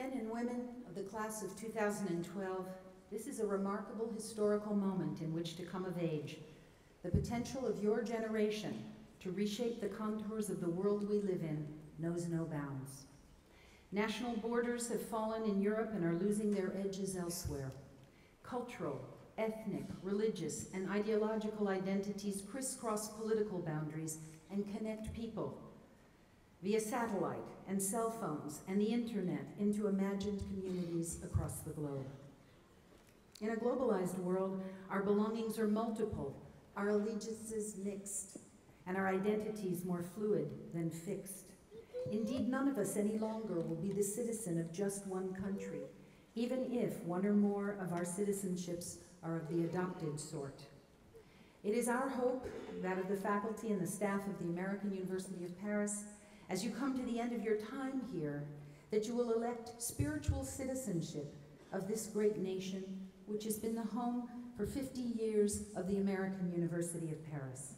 Men and women of the class of 2012, this is a remarkable historical moment in which to come of age. The potential of your generation to reshape the contours of the world we live in knows no bounds. National borders have fallen in Europe and are losing their edges elsewhere. Cultural, ethnic, religious, and ideological identities crisscross political boundaries and connect people via satellite and cell phones and the internet into imagined communities across the globe. In a globalized world, our belongings are multiple, our allegiances mixed, and our identities more fluid than fixed. Indeed, none of us any longer will be the citizen of just one country, even if one or more of our citizenships are of the adopted sort. It is our hope, that of the faculty and the staff of the American University of Paris, as you come to the end of your time here, that you will elect spiritual citizenship of this great nation, which has been the home for 50 years of the American University of Paris.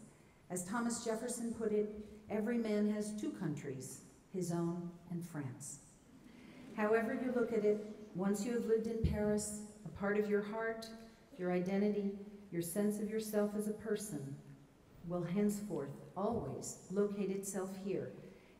As Thomas Jefferson put it, every man has two countries, his own and France. However you look at it, once you have lived in Paris, a part of your heart, your identity, your sense of yourself as a person will henceforth always locate itself here,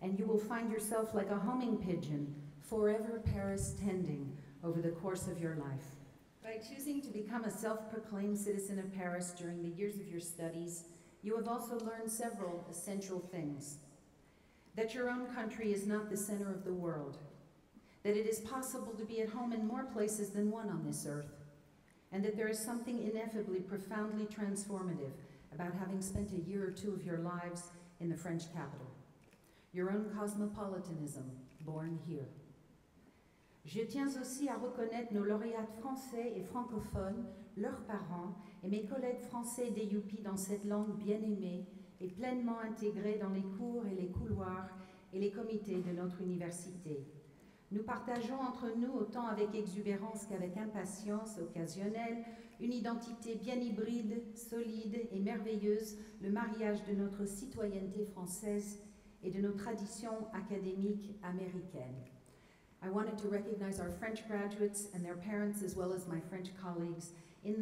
and you will find yourself like a homing pigeon, forever Paris tending over the course of your life. By choosing to become a self-proclaimed citizen of Paris during the years of your studies, you have also learned several essential things. That your own country is not the center of the world, that it is possible to be at home in more places than one on this earth, and that there is something ineffably, profoundly transformative about having spent a year or two of your lives in the French capital. Your own cosmopolitanism, born here. Je tiens aussi à reconnaître nos lauréates français et francophones, leurs parents et mes collègues français d'EUP dans cette langue bien aimée et pleinement intégrée dans les cours et les couloirs et les comités de notre université. Nous partageons entre nous, autant avec exubérance qu'avec impatience occasionnelle, une identité bien hybride, solide et merveilleuse, le mariage de notre citoyenneté française et de nos traditions académiques américaines. I wanted to recognize our French graduates and their parents, as well as my French colleagues, in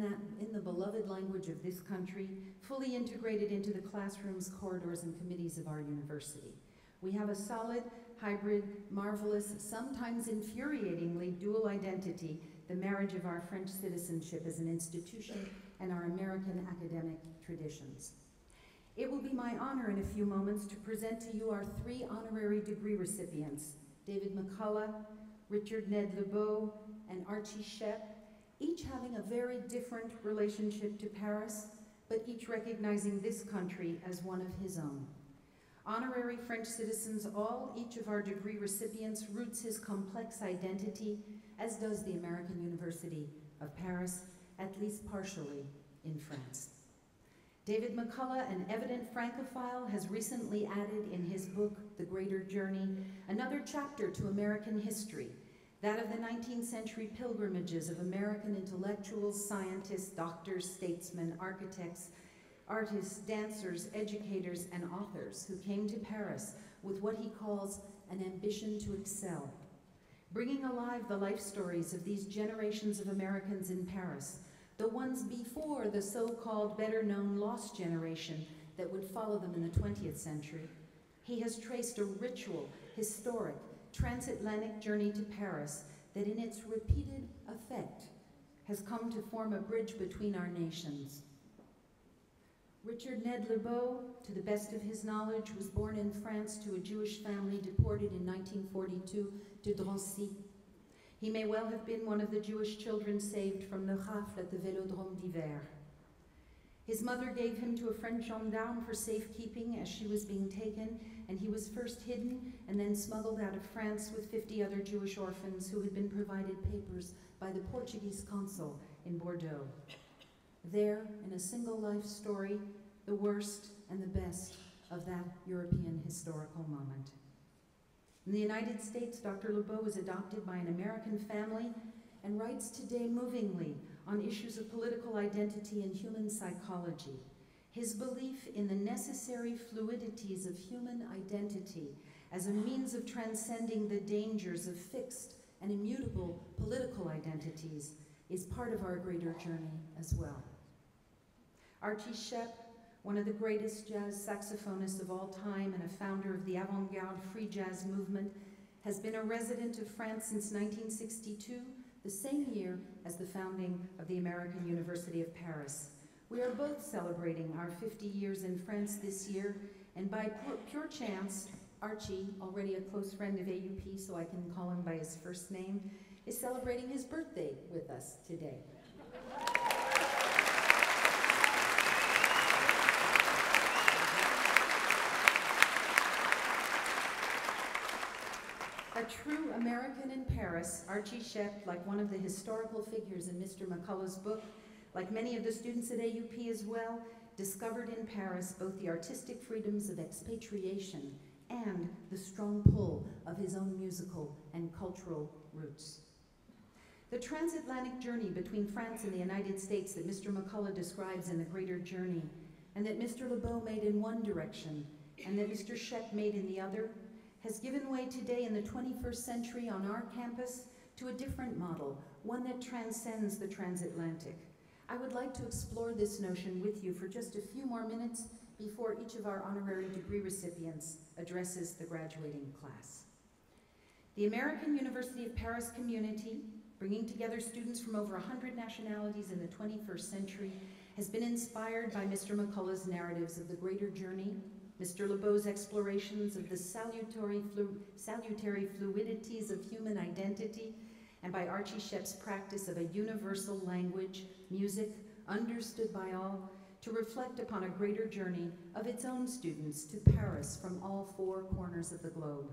the beloved language of this country, fully integrated into the classrooms, corridors, and committees of our university. We have a solid, hybrid, marvelous, sometimes infuriatingly dual identity, the marriage of our French citizenship as an institution and our American academic traditions. It will be my honor in a few moments to present to you our three honorary degree recipients, David McCullough, Richard Ned Lebeau, and Archie Shep, each having a very different relationship to Paris, but each recognizing this country as one of his own. Honorary French citizens, each of our degree recipients roots his complex identity, as does the American University of Paris, at least partially in France. David McCullough, an evident Francophile, has recently added in his book, The Greater Journey, another chapter to American history, that of the 19th century pilgrimages of American intellectuals, scientists, doctors, statesmen, architects, artists, dancers, educators, and authors who came to Paris with what he calls an ambition to excel, bringing alive the life stories of these generations of Americans in Paris, the ones before the so-called better-known lost generation that would follow them in the 20th century. He has traced a ritual, historic, transatlantic journey to Paris that in its repeated effect has come to form a bridge between our nations. Richard Ned Lebeau, to the best of his knowledge, was born in France to a Jewish family deported in 1942 to Drancy. He may well have been one of the Jewish children saved from the rafle at the Vélodrome d'Hiver. His mother gave him to a French gendarme for safekeeping as she was being taken, and he was first hidden and then smuggled out of France with 50 other Jewish orphans who had been provided papers by the Portuguese consul in Bordeaux. There, in a single life story, the worst and the best of that European historical moment. In the United States, Dr. Lebeau was adopted by an American family and writes today movingly on issues of political identity and human psychology. His belief in the necessary fluidities of human identity as a means of transcending the dangers of fixed and immutable political identities is part of our greater journey as well. Archie Shepp, one of the greatest jazz saxophonists of all time and a founder of the avant-garde free jazz movement, has been a resident of France since 1962, the same year as the founding of the American University of Paris. We are both celebrating our 50 years in France this year, and by pure chance, Archie, already a close friend of AUP, so I can call him by his first name, is celebrating his birthday with us today. A true American in Paris, Archie Shepp, like one of the historical figures in Mr. McCullough's book, like many of the students at AUP as well, discovered in Paris both the artistic freedoms of expatriation and the strong pull of his own musical and cultural roots. The transatlantic journey between France and the United States that Mr. McCullough describes in The Greater Journey, and that Mr. Lebeau made in one direction, and that Mr. Shepp made in the other, has given way today in the 21st century on our campus to a different model, one that transcends the transatlantic. I would like to explore this notion with you for just a few more minutes before each of our honorary degree recipients addresses the graduating class. The American University of Paris community, bringing together students from over 100 nationalities in the 21st century, has been inspired by Mr. McCullough's narratives of the greater journey, Mr. Lebeau's explorations of the salutary fluidities of human identity, and by Archie Shepp's practice of a universal language, music, understood by all, to reflect upon a greater journey of its own students to Paris from all four corners of the globe.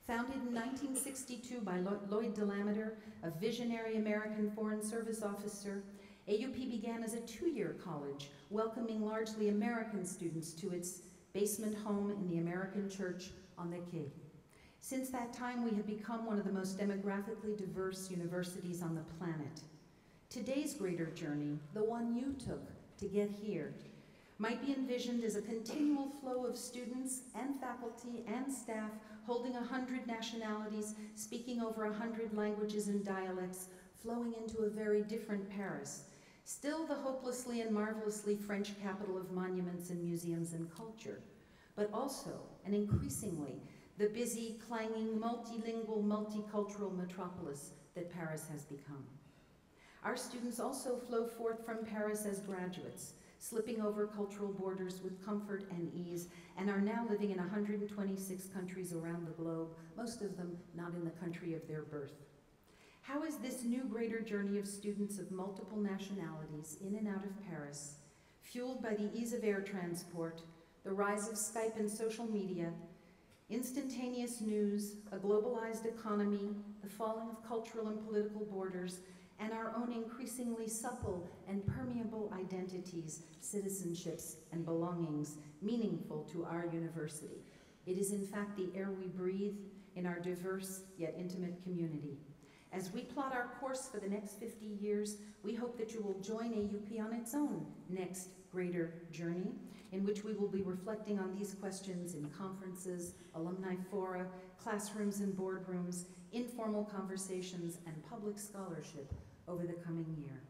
Founded in 1962 by Lloyd DeLameter, a visionary American Foreign Service officer, AUP began as a two-year college, welcoming largely American students to its basement home in the American church on the Quai. Since that time, we have become one of the most demographically diverse universities on the planet. Today's greater journey, the one you took to get here, might be envisioned as a continual flow of students and faculty and staff holding 100 nationalities, speaking over 100 languages and dialects, flowing into a very different Paris, still the hopelessly and marvelously French capital of monuments and museums and culture, but also, and increasingly, the busy, clanging, multilingual, multicultural metropolis that Paris has become. Our students also flow forth from Paris as graduates, slipping over cultural borders with comfort and ease, and are now living in 126 countries around the globe, most of them not in the country of their birth. How is this new greater journey of students of multiple nationalities in and out of Paris, fueled by the ease of air transport, the rise of Skype and social media, instantaneous news, a globalized economy, the falling of cultural and political borders, and our own increasingly supple and permeable identities, citizenships, and belongings meaningful to our university? It is in fact the air we breathe in our diverse yet intimate community. As we plot our course for the next 50 years, we hope that you will join AUP on its own next greater journey, in which we will be reflecting on these questions in conferences, alumni fora, classrooms and boardrooms, informal conversations, and public scholarship over the coming year.